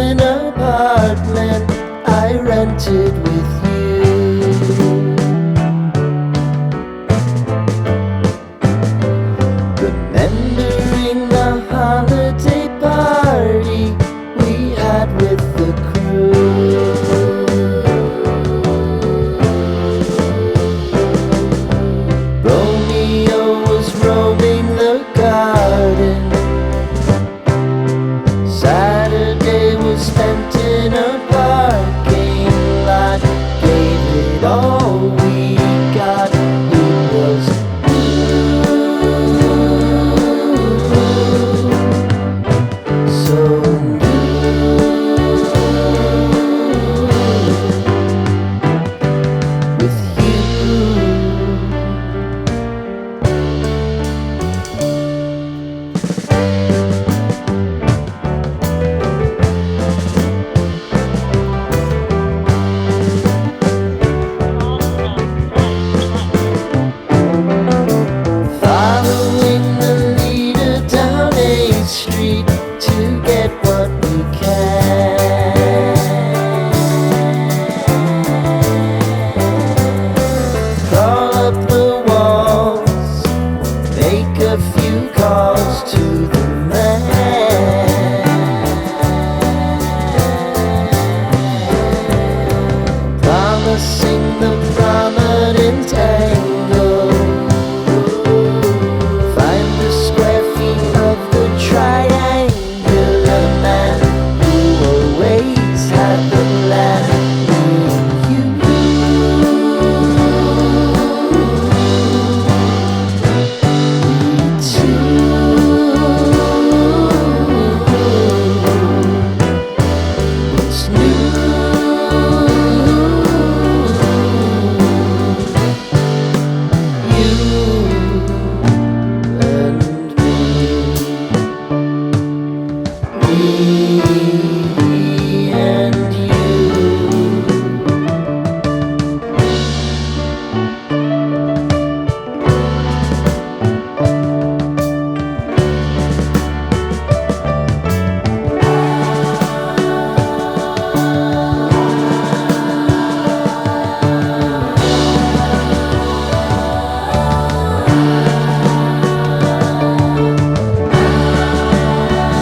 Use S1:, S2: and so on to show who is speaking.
S1: an apartment I rented with you. Remembering the holiday party we had with the crew. Romeo was roaming the garden. Saturday was spent in a parking lot. Gave it all we got. It was so with you. Following the leader down 8th Street to get what we can. Crawl up the walls, make a few calls to the man. Promising the prominent angle. Find the square feet of the triangular man who always had the plan. You what's new? You and me.